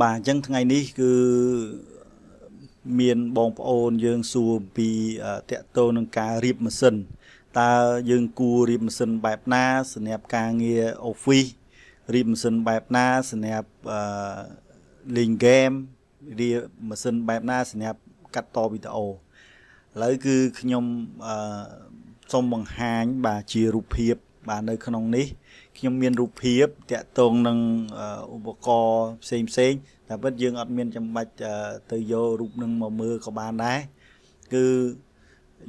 bà chẳngថ្ងៃនេះគឺមានបងប្អូនយើងសួរពីតកតងនឹងការរៀបម៉ាស៊ីនតើយើងគួររៀបម៉ាស៊ីនបែបណាសម្រាប់ការងារ office រៀបម៉ាស៊ីនបែបណាសម្រាប់លេង game រៀបម៉ាស៊ីនបែបណាសម្រាប់កាត់តវីដេអូឥឡូវគឺខ្ញុំសូមបង្ហាញបាទជារូបភាពបាទនៅក្នុងនេះខ្ញុំមានរូបភាពតកតងនឹងឧបករណ៍ផ្សេងតែពិតយើងអត់មានចាំបាច់ទៅយករូបនឹងមកមើលក៏បានដែរគឺ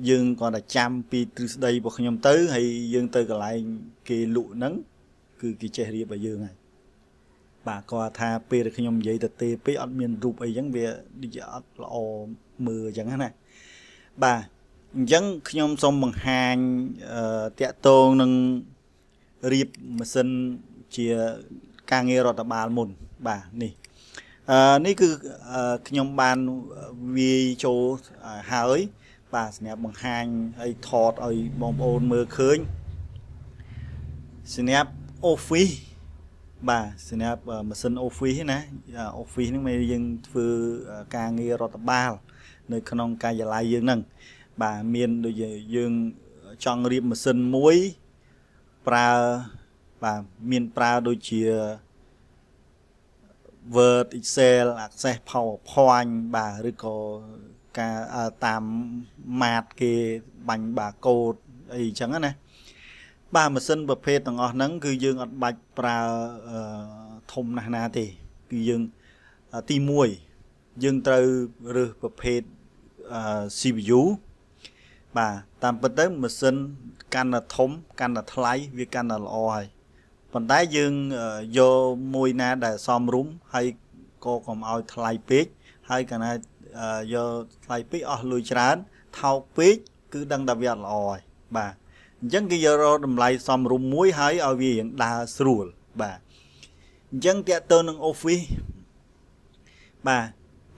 យើងគាត់តែចាំពីទ្រឹស្ដីរបស់ខ្ញុំទៅហើយយើងទៅកន្លែងគេលក់ហ្នឹងគឺគេចេះរៀបឲ្យយើងហើយបាទគាត់ថាពេលដែលខ្ញុំនិយាយទៅទេពេកអត់មានរូបអីចឹងវាដូចជាអត់ល្អមើលចឹងណាបាទអញ្ចឹងខ្ញុំសូមបង្ហាញតកតងនឹងរៀបម៉ាស៊ីនជាការងាររដ្ឋបាលមុនបាទនេះគឺខ្ញុំបានវាយចូលហើយបាទសម្រាប់បង្ហាញឲ្យថតឲ្យបងប្អូនមើលឃើញសម្រាប់ office បាទសម្រាប់ម៉ាស៊ីន office ណា office ហ្នឹងយើងធ្វើការងាររដ្ឋបាលនៅក្នុងការិយាល័យយើងហ្នឹងបាទមានដូចយើងចង់រៀបម៉ាស៊ីនមួយប្រើបាទមានប្រើដូចជា Word Excel Access PowerPoint បាទឬក៏ការតាមម៉ាតគេបាញ់បាកូដអីចឹងណាបាទម៉ាស៊ីនប្រភេទទាំងអស់ហ្នឹងគឺយើងអត់បាច់ប្រើធំណាស់ណាទេគឺយើងទី1យើងត្រូវរើសប្រភេទ CPU បាទតាមពិតទៅម៉ាស៊ីនកាន់តែធំកាន់តែថ្លៃវាកាន់តែល្អហើយប៉ុន្តែយើងយកមួយណាដែលសមរម្យហើយក៏កុំឲ្យថ្លៃពេកហើយកាលណាយកថ្លៃពេកអស់លុយច្រើនថោកពេកគឺដឹងថាវាអត់ល្អហើយបាទអញ្ចឹងគេយករកតម្លៃសមរម្យមួយហើយឲ្យវារៀងដើរស្រួលបាទអញ្ចឹងតកតទៅនឹង Office បាទ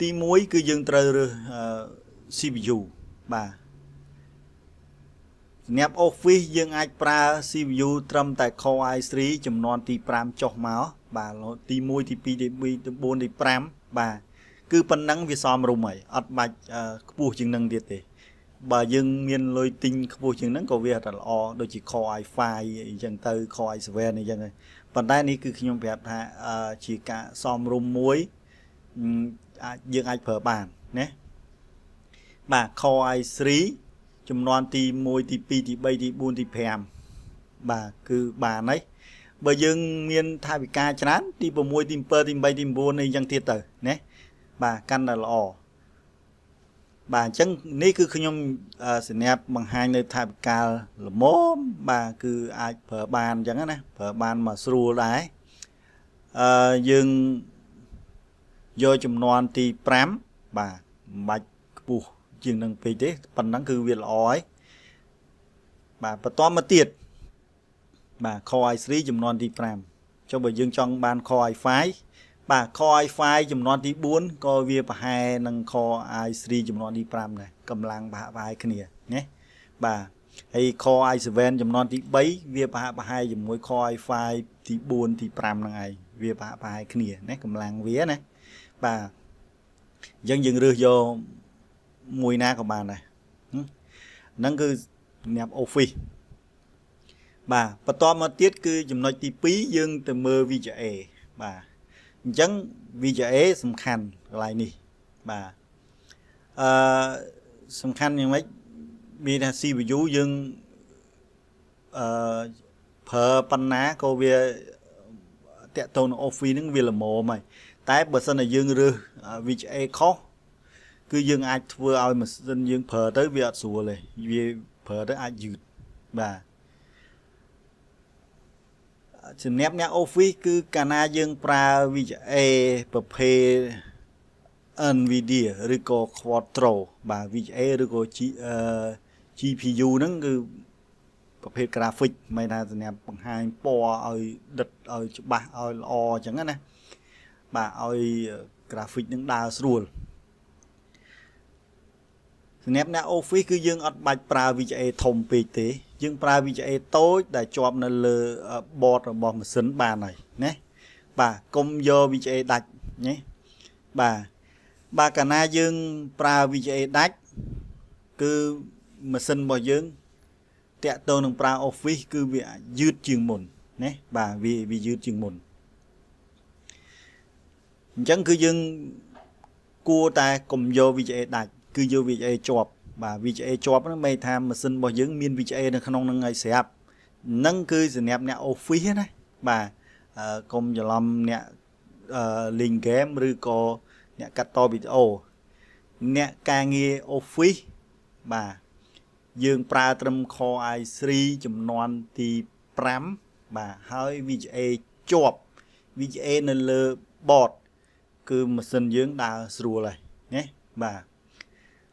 ទី1គឺយើងត្រូវរើស CPU បាទសម្រាប់ Office យើងអាចប្រើ CPU ត្រឹមតែ Core i3 ចំនួនទី5ចុះមកបាទទី1ទី2ទី3ទី4ទី5បាទគឺប៉ុណ្ណឹងវាសមរម្យហើយអត់បាច់ខ្ពស់ជាងនឹងទៀតទេបើយើងមានលុយទិញខ្ពស់ជាងហ្នឹងក៏វាតែល្អដូចជា Core i5 អីចឹងទៅ Core i7 អីចឹងហើយប៉ុន្តែនេះគឺខ្ញុំប្រាប់ថាជាការសមរម្យមួយយើងអាចប្រើបានណាបាទ Core i3 ចំនួនទី1ទី2ទី3ទី4ទី5បាទគឺបានហើយបើយើងមានថាវិការច្រើនទី6ទី7ទី8ទី9អីចឹងទៀតទៅណាបាទកាន់តែល្អបាទអញ្ចឹងនេះគឺខ្ញុំសម្រាប់បង្ហាញនៅថាវិការល្មមបាទគឺអាចប្រើបានអញ្ចឹងណាប្រើបានមកស្រួលដែរយើងយកចំនួនទី5បាទមិនបាច់ខ្ពស់ជាងនឹងពេកទេប៉ុណ្ណឹងគឺវាល្អហើយបាទបន្តមកទៀតបាទ Core i3 ចំនួនទី5ចុះបើយើងចង់បាន Core i5 បាទ Core i5 ចំនួនទី4ក៏វាប្រហែលនឹង Core i3 ចំនួនទី5ដែរកម្លាំងប្រហែលគ្នាណាបាទហើយ Core i7 ចំនួនទី3វាប្រហែលជាមួយ Core i5 ទី4ទី5ហ្នឹងឯងវាប្រហែលគ្នាណាកម្លាំងវាណាបាទអញ្ចឹងយើងរើសយកមួយណាក៏បានដែរហ្នឹងគឺសម្រាប់ Office បាទបន្តមកទៀតគឺចំណុចទី2យើងទៅមើល VGA បាទអញ្ចឹង VGA សំខាន់កន្លែងនេះបាទសំខាន់យ៉ាងម៉េចមានថា CPU យើងប្រើប៉ុណ្ណាក៏វាតកតទៅនឹង Office ហ្នឹងវាល្មមហើយតែបើសិនតែយើងរើស VGA ខុសគឺយើងអាចធ្វើឲ្យម៉ាស៊ីនយើងប្រើទៅវាអត់ស្រួលទេវាប្រើទៅអាចយឺតបាទសម្រាប់អ្នក Office គឺកាលណាយើងប្រើ VGA ប្រភេទ NVIDIA ឬក៏ Quadro បាទ VGA ឬក៏ GPU ហ្នឹងគឺប្រភេទ graphic មិនថាសម្រាប់បង្ហាញពណ៌ឲ្យដិតឲ្យច្បាស់ឲ្យល្អអញ្ចឹងណាបាទឲ្យ graphic ហ្នឹងដើរស្រួលសម្រាប់អ្នក Office គឺយើងអត់បាច់ប្រើ VGA ធំពេកទេយើងប្រើ VGA តូចដែលជាប់នៅលើ board របស់ម៉ាស៊ីនបានហើយណាបាទកុំយក VGA ដាច់ណា bà cả na dương pra VGA đách cứ mà sân bỏ dương tẹt tô nông pra office cứ việc dứt chừng mồn nè bà vì dứt chừng mồn chẳng cứ dương cua ta cùng vô VGA đách cứ vô VGA chọp bà VGA chọp nó mày tham mà sân bỏ dương miên VGA nó không năng ngày xẹp nâng cứ sự nẹp nè office này bà cùng giờ làm nè link game rồi có nè cắt to video nè ca nghe office bà dương pra trâm kho i3 chùm non thì pram bà hơi VGA chọp VGA nên lơ bọt cứ mà sân dương đào srua này nhé bà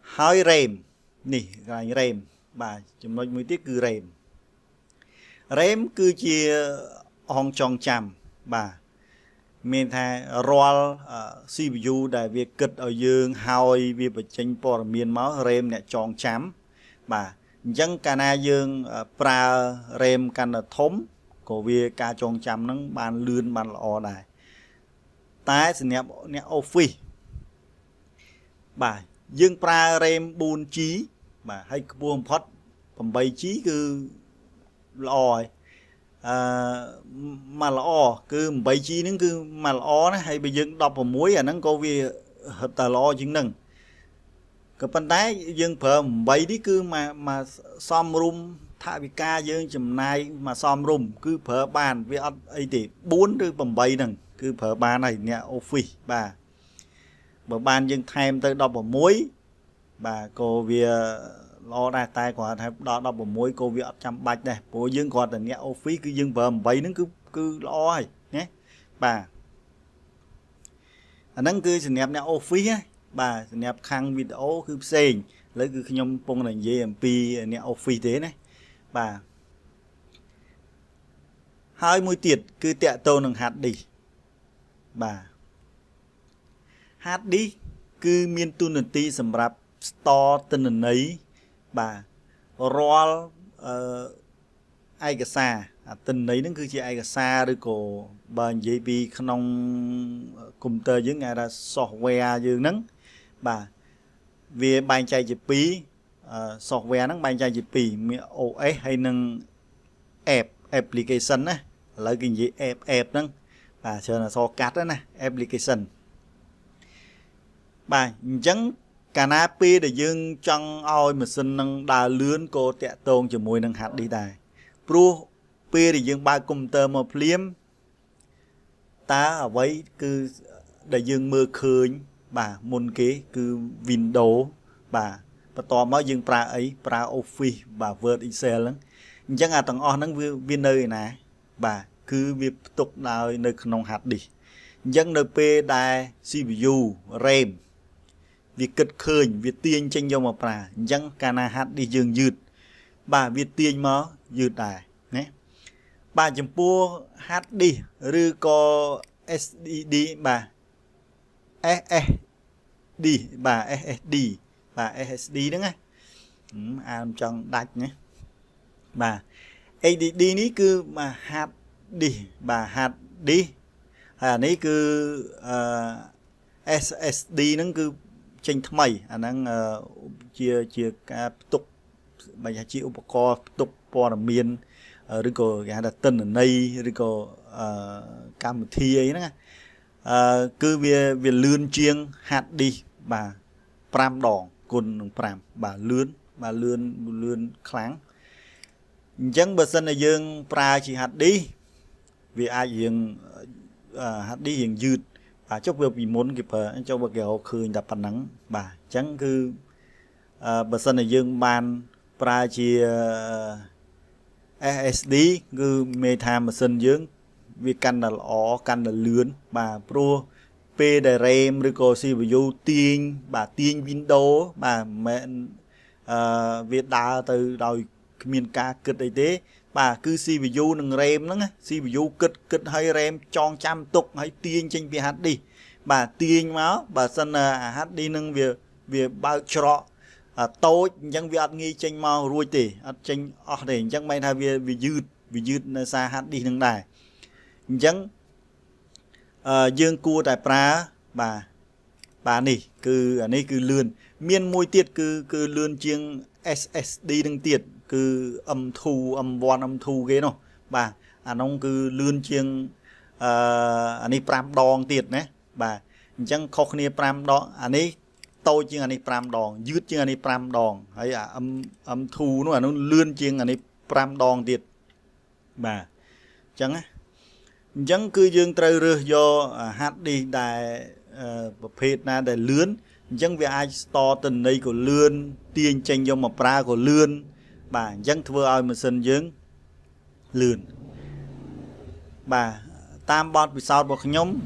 hơi rem nè gọi rem bà chùm nói mới tiếc cứ rem cứ chia hong trong chằm bà mình thay roll CPU đại việc kịch ở dương hai việc bật tranh bò miền máu rem nè tròn chám bà dân cana dương pra rem cana thốn của việc ca tròn chám nó bàn lươn bàn lọ đài tái sự nè office bà dương pra rem buôn chí bà hay buôn pot phẩm bày chí cứ lò mà lọ cứ bảy chi nó cứ mà lọ nó hay bây giờ đọc vào muối nó có vì hợp tà lọ chứng nâng cái phần tái dân phở bảy đi cứ mà xóm rum thạ vì ca dân chùm này mà xóm rum cứ phở bàn với ấy thì 4 đứa bằng 7 nâng cứ phở bàn này nè office bà bàn dân thêm tới đọc vào muối bà cô vì lo ra tay của đó đọc một mối cô việc trăm bạch này bố dương còn là nghe office cứ dương vợ vậy nó cứ lo rồi nhé bà anh cứ sự nẹp nè office á bà nẹp khăn video cứ xem lấy cứ nhom pong là GMP nè office thế này bà hai mũi tiệt cứ tẹt tô nằng hạt đi bà hạt đi cứ miên tu nền ti sầm rạp store tên ấy bà roll ai cả xa tình đấy nó cứ chỉ ai cả xa rồi cổ bên JP không computer với ngay là software dương nắng bà vì bàn chạy chụp pí software nó bàn chạy chụp pí OS hay nâng application á lấy cái gì app nâng bà chờ là so cắt đó nè application bà chẳng canapé để dương trong oi mà xin nâng đà lươn cô tẹt tôn cho mùi nâng hạt đi tài pro pê để dương ba computer mà phim ta ở vậy cứ để dương mưa khơi bà môn kế cứ Windows bà to mới dương pra ấy pra office bà Word Excel lắm chẳng à tầng on nâng viên nơi nè bà cứ việc tục nào nơi nông hạt đi dân nơi p đài CPU RAM việc kịch khơi việc tiên tranh nhau mà bà dân cana hát đi dương dượt bà việc tiên mà dượt đài nhé bà chấm pua hát đi rư có SSD bà SSD bà SSD đó nghe am trong đạch nhé bà ADD ní cứ mà hát đi bà hát đi ní cứ SSD nó cứ tranh mày năng chia cả tục bây giờ chia upaco tục po là miền rồi có cái là tên ở đây rồi có cam thi ấy đó cứ về lươn chiêng hạt đi bà pram đòn cồn pram bà lươn kháng chẳng bờ sân là dương pra chỉ hạt đi vì ai dương hạt đi hiện dư bà chốc việc vì muốn kịp cho bà kẹo khơi đập bàn nắng bà chẳng cứ bờ sân là dương ban pra chỉ SSD cứ mê tham mà sân dương vì căn là ó căn là lươn bà pro p để RAM rồi có CPU tiên bà tiên Windows bà mẹ việc đa từ đầu miền ca kịch ấy thế bà cứ CPU nâng RAM nó CPU kịch hay RAM tròn trăm tục hay tiên trên việc hát đi bà tiên máu bà sân hát đi nâng việc bao trọ tôi chẳng việc nghi tranh mau ruồi tỉ tranh để chẳng may thay vì dư xa hát đi nâng đài chẳng dương cua tại pra bà bà này cứ anh ấy cứ lươn miên môi tiết cứ lươn chiêng SSD đừng tiết cứ âm thu ghê nó bà anh ông cứ lươn chiêng anh ấy pram đòn tiết nè bà chẳng khó khăn pram đó anh ấy tôi chiêng anh ấy pram đòn dứt chiêng anh ấy pram đòn ấy âm thu nó lươn chiêng anh ấy pram đòn tiết bà chẳng á chẳng cứ dương trời rửa do hát đi đại phết na đại lươn chẳng vì ai to tình đây của lươn tiền tranh do mà pra của lươn bà chẳng thưa ai mà sân dưỡng lươn bà tam bọt vì sao bọt nhóm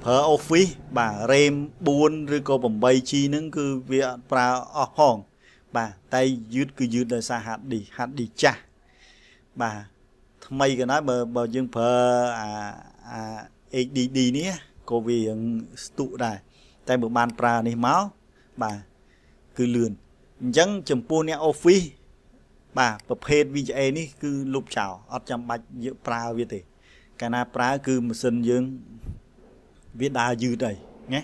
phở office bà rem buôn rồi có bầm bay chi nâng cứ việc pra hòn bà tay dứt cứ dứt đời xa hát đi cha bà mày cái nói bờ dương phở ADD ní cô vì tụ đài tay bờ ban pra này máu bà cứ lườn chẳng chấm pu nè office bà bậc hết VJ ní cứ lục chào ở trong bạch giữa pra việt thì cái na pra cứ một sân dương viết đa dư đây nhé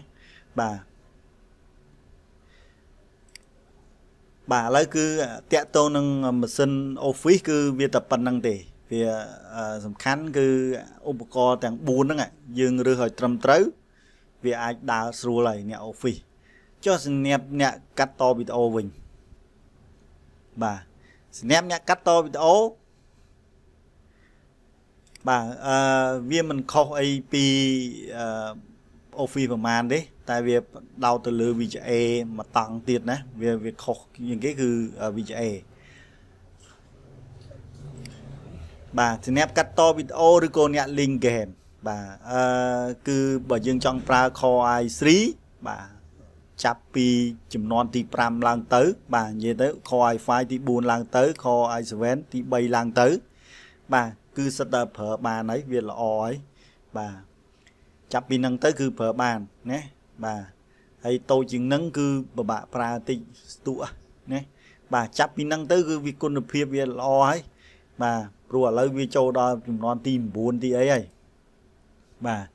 bà lấy cứ tẹt tô nâng một sân office cứ viết tập phần năng tề vì sầm khăn cứ upacorn tàng buôn đó ngại dương rư hồi trầm trớ vì ai đào sưu lại nè office cho snap nè cắt to video mình bà snap nè cắt to video bà vì mình không AP officeประมาณ đấy tại vì đào từ lừa VJA mà tăng tiền nè vì việc không những cáiคือVJA bà snap cắt to video rồi cô nhẹ link kèm bà cứ bởi dương trong pra Core i3 bà chắp pi chùm non tí pram lang tới bà như tới Core i5 tí 4 lang tới Core i7 tí 3 lang tới bà cứ setup phở bà nấy việc là ấy bà chắp pi nâng tới cứ phở bàn nhé bà hay tôi chừng nâng cứ bà pra tí tụa nhé bà chắp pi nâng tới cứ việc con được phía việc là ấy bà rồi lấy vi châu đó chùm non tìm buồn tí ấy bà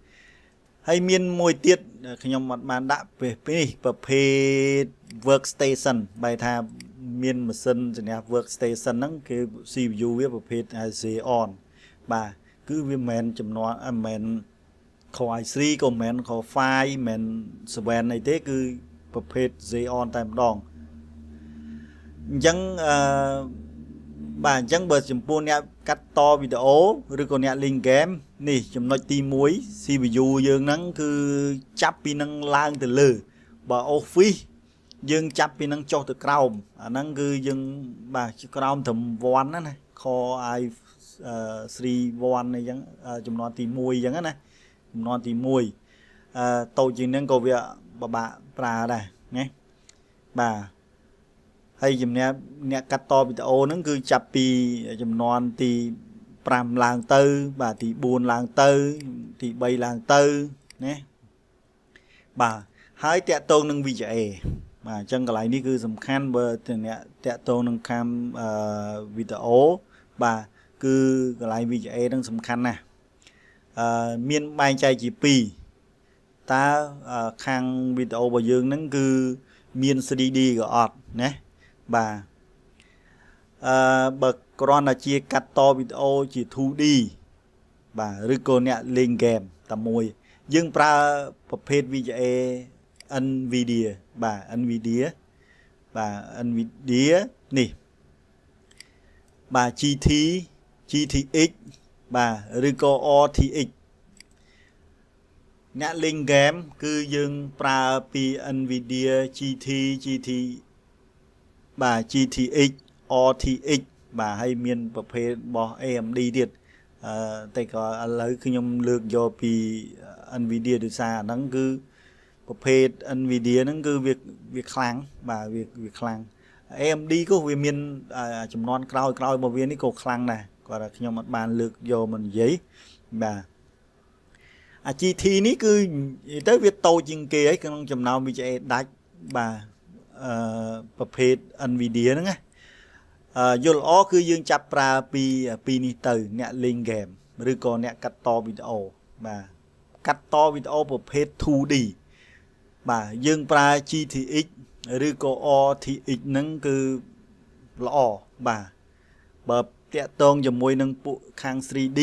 hay miên môi tiết khi nhóm mặt bàn đã về phê workstation bài tha miên mà sân thì workstation nắng cái CPU với phê on bà cứ với men chùm non men Core i3 còn men Core i5 men Sven này thế cứ phê on tam đòn chẳng bà chẳng bật chùm pu nè cắt to video rồi còn nè link game nè chùm nói ti muối CPU dương nắng cứ chắp pi năng lang từ lử bà office dương chắp pi năng cho từ Chrome năng cứ dương bà Chrome thầm voan đó này Core i3 voan này chẳng chùm nói ti muối chẳng này chùm nói ti muối tôi chỉ nên có việc bà pra đây nhé bà hay chùm nè cắt to video nó cứ chắp pi chùm non thì pram lang tư bà thì 4 lang tư thì 3 lang tư nhé bà hãy tẹt tôn nâng VJA mà chân cái này ní cứ sầm khăn bờ thì nè tẹt tôn nâng cam video bà cứ cái này VJA đang sầm khăn nè miên bài chạy chỉ pi ta khang video bà dương nó cứ miên 3D gọt nhé bà bậc con là chia cắt to video chỉ thu đi bà rồi còn nè lên game tầm môi dương pra phê VJA Nvidia bà Nvidia nè bà GTX bà rồi có RTX nè lên game cứ dương pra pi Nvidia GT bà GTX RTX bà hay miềnประเภท bỏ AMD điệtแต่ก็lấy khi nhom lược do pi Nvidia từ xa nó cứ ประเภท Nvidia nó cứ việc kháng bà việc kháng AMD có vì miền chấm non cloud bảo viên này có kháng này còn là khi nhom mặt bàn lược do mình giấy bà GT ní cứ tới việc tàu chừng kia ấy cái chấm nào bị chạy đá bà ประเภท Nvidia ហ្នឹងណាយល់ល្អគឺយើងចាប់ប្រើពីនេះទៅអ្នកលេងហ្គេមឬក៏អ្នកកាត់តវីដេអូបាទកាត់តវីដេអូប្រភេទ 2D បាទយើងប្រើ GTX ឬក៏ RTX ហ្នឹងគឺល្អបាទបើតាក់ទងជាមួយនឹងពួកខាង 3D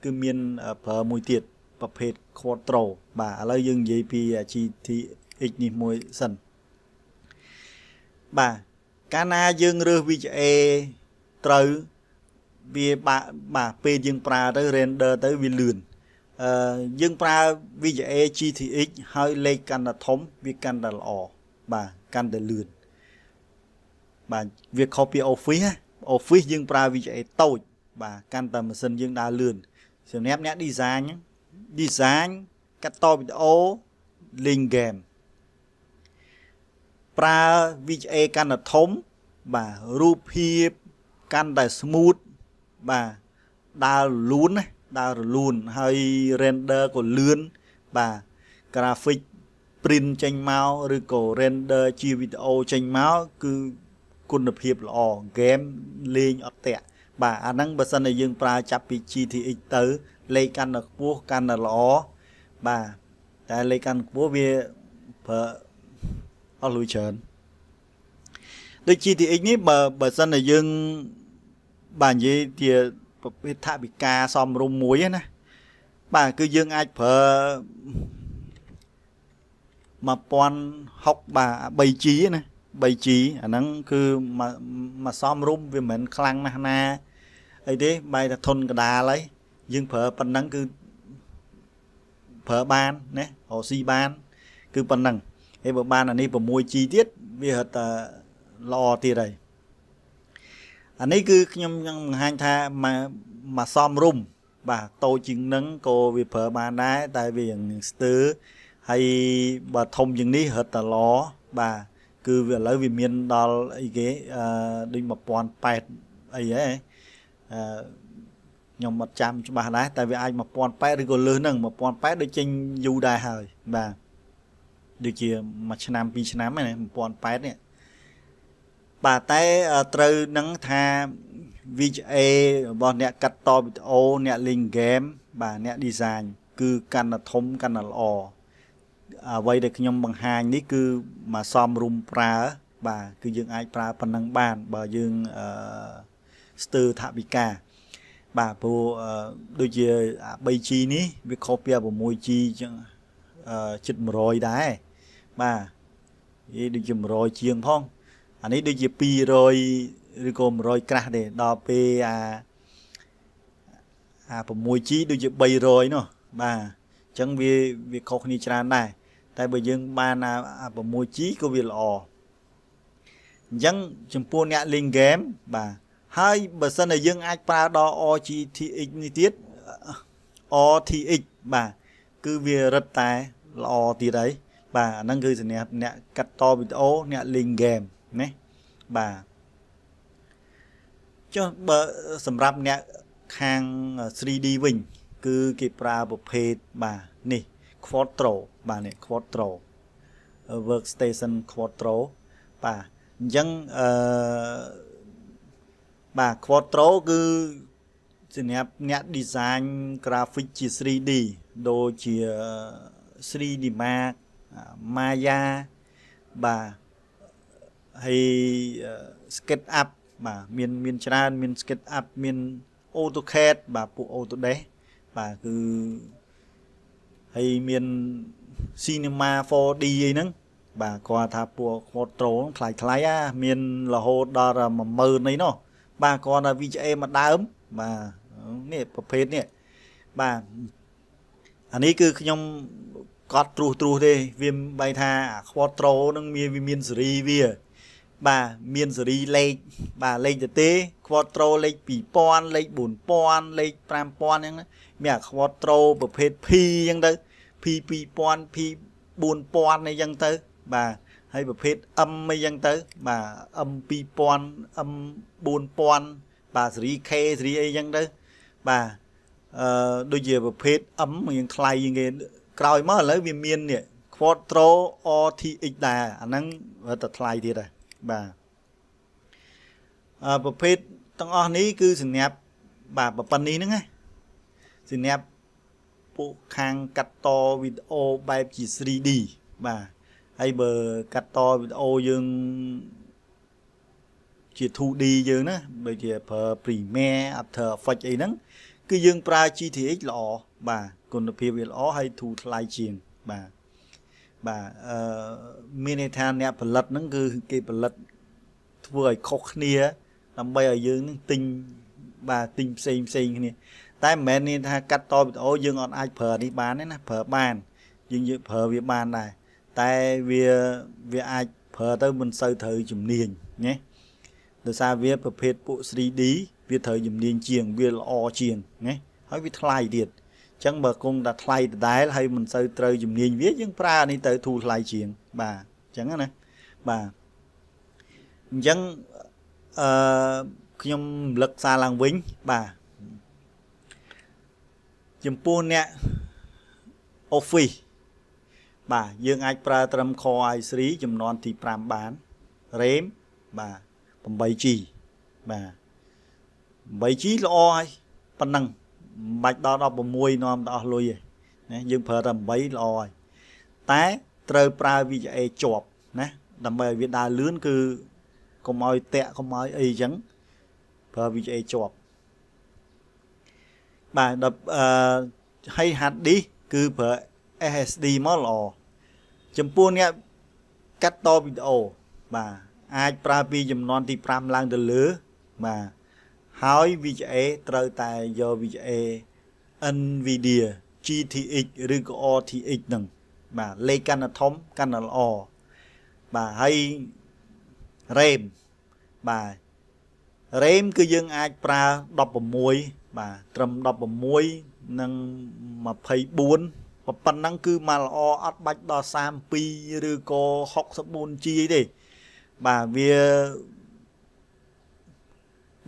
គឺមានប្រើមួយទៀតប្រភេទ Quattro បាទឥឡូវយើងនិយាយពី GTX នេះមួយសិនបាទកាលណាយើងរើស VGA ត្រូវវាបាទពេលយើងប្រើទៅ render ទៅវាលឿនយើងប្រើ VGA GTX ហើយលេខកាន់តែធំវាកាន់តែល្អបាទកាន់តែលឿនបាទវាខុសពី Office យើងប្រើ VGA តូចបាទកាន់តែម៉ាស៊ីនយើងដើរលឿនសម្រាប់អ្នក design កាត់តវីដេអូលេង game ប្រើ VGA កាន់តែធំបាទរូបភាពកាន់តែ smooth បាទដើរលូនណាដើររលូនហើយ render ក៏លឿនបាទ graphic print ចេញមកឬក៏ render ជាវីដេអូចេញមកគឺគុណភាពល្អ game លេងអត់តាក់បាទអាហ្នឹងបើសិនតែយើងប្រើចាប់ពី GTX ទៅលេខកាន់តែខ្ពស់កាន់តែល្អបាទតែលេខកាន់ខ្ពស់វាប្រើអស់លុយច្រើនដូច GTX នេះបើសិនតែយើងបាទនិយាយជាប្រភេទថវិកាសមរម្យមួយណាបាទគឺយើងអាចប្រើ1060បាទ 3G ណា 3G អាហ្នឹងគឺមកសមរម្យវាមិនខ្លាំងណាស់ណាអីទេបែរតែធន់កដាលហើយយើងប្រើប៉ុណ្ណឹងគឺប្រើបានណារកស៊ីបានគឺប៉ុណ្ណឹងហើយបើបានអានេះ 6G ទៀតវាហត់តែល្អទៀតហើយអានេះគឺខ្ញុំនឹងបង្ហាញថាមកសមរម្យបាទតូចជាងនឹងក៏វាប្រើបានដែរតែវាយ៉ាងស្ទើរហើយបើធំជាងនេះរត់តែល្អបាទគឺវាឥឡូវវាមានដល់អីគេដូច1080អីហ៎ខ្ញុំអត់ចាំច្បាស់ដែរតែវាអាច1080ឬក៏លើសហ្នឹង1080ដូចចេញយូរដែរហើយបាទដូចជាមួយឆ្នាំ2ឆ្នាំហ្នឹង1080នេះបាទតែត្រូវនឹងថា VGA របស់អ្នកកាត់តវីដេអូអ្នកលេង game បាទអ្នក design គឺកាន់តែធំកាន់តែល្អអ្វីដែលខ្ញុំបង្ហាញនេះគឺមកសមរម្យប្រើបាទគឺយើងអាចប្រើប៉ុណ្ណឹងបានបើយើងស្ទើរថវិកាបាទព្រោះដូចជា 3G នេះវាខុសពី 6G ចឹងជិត100ដែរបាទវាដូចជា100ជាងផងអានេះដូចជា200ឬក៏100ក្រាស់ទេដល់ពេលអា 6G ដូចជា300នោះបាទអញ្ចឹងវាខុសគ្នាច្រើនដែរតែបើយើងបានអា 6G ក៏វាល្អអញ្ចឹងចំពោះអ្នកលេង game បាទហើយបើសិនតែយើងអាចប្រើដល់ RTX នេះទៀត RTX បាទគឺវារឹតតែល្អទៀតហើយបាទអាហ្នឹងគឺសម្រាប់អ្នកកាត់តវីដេអូអ្នកលេង game ណាបាទចុះបើសម្រាប់អ្នកខាង 3D វិញគឺគេប្រើប្រភេទបាទនេះ Quattro បាទនេះ Quattro workstation Quattro បាទអញ្ចឹងបាទ Quattro គឺសម្រាប់អ្នក design graphic ជា 3D ដូចជា 3D Max Maya បាទហើយ SketchUp បាទមានច្រើនមាន SketchUp មាន AutoCAD បាទពួក Autodesk បាទគឺហើយមាន Cinema 4D អីហ្នឹងបាទគាត់ថាពួក Quattro ថ្លៃមានរហូតដល់ 10000 អីនោះបាទគាត់ថា VGA មកដើមបាទនេះប្រភេទនេះបាទអានេះគឺខ្ញុំកត់ត្រួសទេវាបែរថា Quattro នឹងវាមានស៊េរីវាបាទមានស៊េរីលេខបាទលេខទៅទេ Quattro លេខ2000លេខ4000លេខ5000អញ្ចឹងមានអា Quattro ប្រភេទ P អញ្ចឹងទៅ P 2000 P 4000អីចឹងទៅបាទហើយប្រភេទ M អីចឹងទៅបាទ M 2000 M 4000បាទស៊េរី K ស៊េរីអីចឹងទៅបាទដូចជាប្រភេទ M យើងថ្លៃជាងគេក្រោយមកឥឡូវវាមាននេះ Quattro RTX ដែរអាហ្នឹងរត់តែថ្លៃទៀតដែរបាទប្រភេទទាំងអស់នេះគឺសម្រាប់បាទប៉ុណ្្នេះហ្នឹងណាសម្រាប់ពួកខាងកាត់តវីដេអូបែបជា 3D បាទ hay bờ cắt to video dương chỉ thu đi dương á bây giờ per Premiere After Effects ấy nắng cứ dương pra GTX lọ bà còn được việc lọ hay thu lại chiền bà Minethan nè phần lật nắng cứ cái phần lật vừa khóc nia làm bây giờ dương tinh bà tinh xem nè tại mẹ nên cắt to video dương on ai per đi bán đấy nè per bàn dương per việc bàn này tại vì ai per tới mình sơ thử chùm niên nhé từ xa việcประเภท bộ 3D việc thời chùm niên chiền việc o chiền nhé hỏi việc thay điệt chẳng mà cũng đã thay đáy hay mình sơ trời chùm niên viết những pra này tới thu thay chiền bà chẳng này bà chẳng nhom lực xa làng vĩnh bà chùm pôn nè Office bà dương ai pra trầm kho ai srí chùm non thì pram bán rếm bà bầm bầy chi bà bầy chi lo ai pan năng bạch đó đó bầm môi non đó lôi nè dương phở tầm bấy lo ai té trời pra vi chạy chọp nè đầm bầy việt đà lươn cứ không ai tẹt không ai ấy chẳng phở vi chạy chọp bà đập hay hạt đi cứ phở SSD mất lò chấm pôn nghe cắt to video bà ai pra vi chấm non thì pram lang từ lứa mà hỏi vi chạy trời tài do vi chạy Nvidia GTXឬក៏ RTX នឹងបាទលេខកាន់តែធំកាន់តែល្អបាទហើយ RAM បាទ RAM គឺយើងអាចប្រើ16បាទត្រឹម16និង24ប៉ុណ្ណឹងគឺមកល្អអត់បាច់ដល់32ឬក៏ 64G ទេបាទវា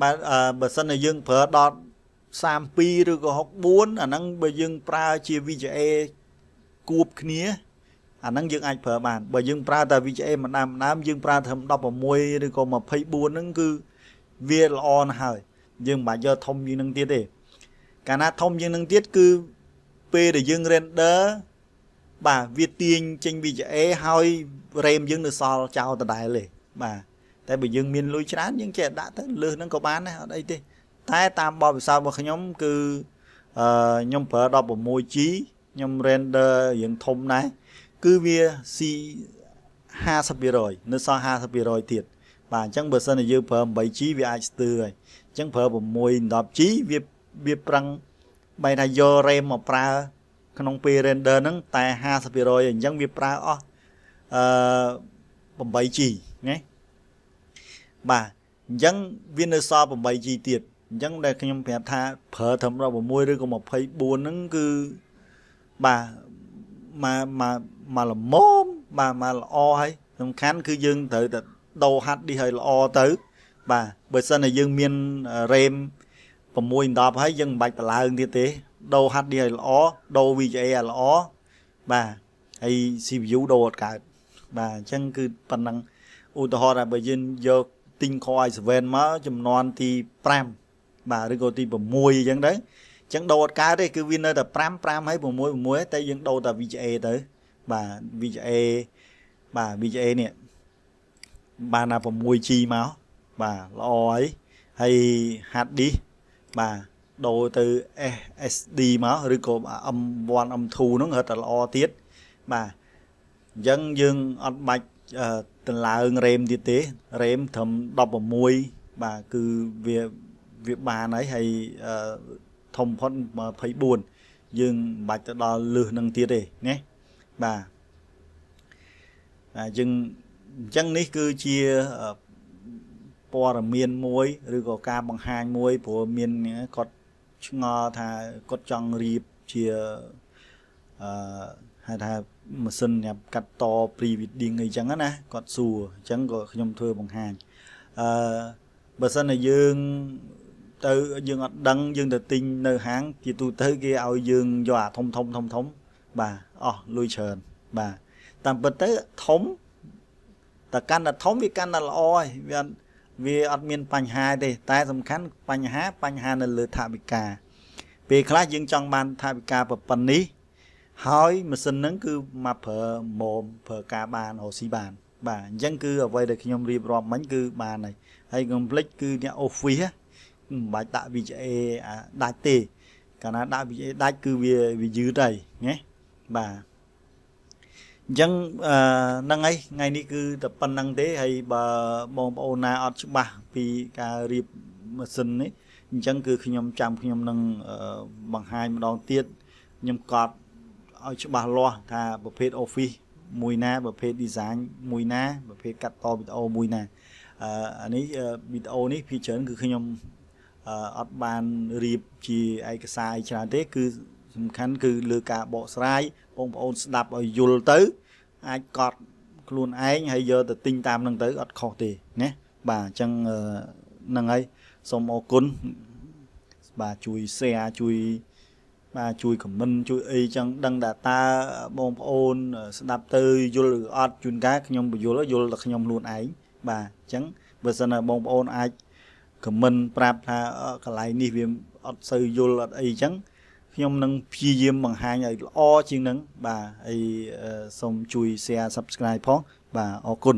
បាទបើសិនជាយើងប្រើដល់32ឬក៏64អាហ្នឹងបើយើងប្រើជា VGA គួបគ្នាអាហ្នឹងយើងអាចប្រើបានបើយើងប្រើតែ VGA ម្ដងយើងប្រើត្រឹម16ឬក៏24ហ្នឹងគឺវាល្អណាស់ហើយយើងមិនបាច់យកធំជាងនឹងទៀតទេកាលណាធំជាងនឹងទៀតគឺពេលដែលយើង render បាទវាទាញចេញ VGA ហើយ RAM យើងនៅសល់ចោលដដែលទេបាទតែបើយើងមានលុយច្រើនយើងចេះដាក់ទៅលើសហ្នឹងក៏បានដែរអត់អីទេតែតាមបបិសោរបស់ខ្ញុំគឺខ្ញុំប្រើ 16G ខ្ញុំ render រៀងធំដែរគឺវាស៊ី 50% នៅសល់ 50% ទៀតបាទអញ្ចឹងបើសិនជាយើងប្រើ 8G វាអាចស្ទើរហើយអញ្ចឹងប្រើ 6-10G វាប្រឹងបែរថាយក RAM មកប្រើក្នុងពេល render ហ្នឹងតែ 50% អញ្ចឹងវាប្រើអស់8G ណាបាទអញ្ចឹងវានៅសល់ 8G ទៀតអញ្ចឹងដែលខ្ញុំប្រាប់ថាប្រើត្រឹម16ឬក៏24ហ្នឹងគឺបាទមកល្មមបាទមកល្អហើយសំខាន់គឺយើងត្រូវតែដូរហាត់ឌីសឲ្យល្អទៅបាទបើសិនតែយើងមាន RAM 6-10ហើយយើងមិនបាច់តម្លើងទៀតទេដូរហាត់ឌីសឲ្យល្អដូរ VGA ឲ្យល្អបាទហើយ CPU ដូរអត់កើតបាទអញ្ចឹងគឺប៉ុណ្ណឹងឧទាហរណ៍ថាបើយើងយកទិញ Core i7 មកចំនួនទី5បាទឬក៏ទី6អញ្ចឹងទៅអញ្ចឹងដូរអត់កើតទេគឺវានៅតែ5ហើយ6តែយើងដូរតែ VGA ទៅបាទ VGA បាទ VGA នេះបានណា 6G មកបាទល្អហើយ hard disk បាទដូរទៅ SSD មកឬក៏ M1 M2 ហ្នឹងរត់តែល្អទៀតបាទអញ្ចឹងយើងអត់បាច់តម្លើង RAM ទៀតទេ RAM ត្រឹម16បាទគឺវាបានហើយធំផុត24យើងមិនបាច់ទៅដល់លឺនឹងទៀតទេណាបាទយើងអញ្ចឹងនេះគឺជាព័ត៌មានមួយឬក៏ការបង្ហាញមួយព្រោះមានគាត់ឆ្ងល់ថាគាត់ចង់រៀបជាហៅថាម៉ាស៊ីនញ៉ាំកាត់ត pre wedding អីចឹងណាគាត់សួរអញ្ចឹងក៏ខ្ញុំធ្វើបង្ហាញបើសិនតែយើងទៅយើងអត់ដឹងយើងទៅទិញនៅហាងជាទូទៅគេឲ្យយើងយកអាធំបាទអស់លុយច្រើនបាទតាមពិតទៅធំតែកាន់តែធំវាកាន់តែល្អហើយវាអត់មានបញ្ហាទេតែសំខាន់បញ្ហានៅលើថវិកាពេលខ្លះយើងចង់បានថវិកាប៉ុណ្នេះ ហើយម៉ាស៊ីនហ្នឹងគឺមកប្រើម៉ូមប្រើការបានអូស៊ីបានបាទអញ្ចឹងគឺអ្វីដែលខ្ញុំរៀបរាប់មិញគឺបានហើយកុំភ្លេចគឺអ្នក Office មិនបាច់ដាក់ VGA ដាច់ទេកាលណាដាក់ VGA ដាច់គឺវាយឺតហើយណាបាទអញ្ចឹងហ្នឹងហើយថ្ងៃនេះគឺតែប៉ុណ្្នឹងទេហើយបើបងប្អូនណាអត់ច្បាស់ពីការរៀបម៉ាស៊ីននេះអញ្ចឹងគឺខ្ញុំនឹងបង្ហាញម្ដងទៀតខ្ញុំកត់ឲ្យច្បាស់លាស់ថាប្រភេទ Office មួយណាប្រភេទ Design មួយណាប្រភេទកាត់តវីដេអូមួយណាអានេះវីដេអូនេះភាគច្រើនគឺខ្ញុំអត់បានរៀបជាឯកសារច្រើនទេគឺសំខាន់គឺលើការបកស្រាយបងប្អូនស្ដាប់ឲ្យយល់ទៅអាចកត់ខ្លួនឯងហើយយកទៅទិញតាមនឹងទៅអត់ខុសទេណាបាទអញ្ចឹងហ្នឹងហើយសូមអរគុណបាទជួយ share ជួយ comment ជួយអីចឹងដឹងថាតើបងប្អូនស្ដាប់ទៅយល់ឬអត់ជួនកាលខ្ញុំបញ្យល់តែខ្ញុំខ្លួនឯងបាទអញ្ចឹងបើសិនណាបងប្អូនអាច comment ប្រាប់ថាកន្លែងនេះវាអត់សូវយល់អត់អីចឹងខ្ញុំនឹងព្យាយាមបង្ហាញឲ្យល្អជាងហ្នឹងបាទហើយសូមជួយ share subscribe ផងបាទអរគុណ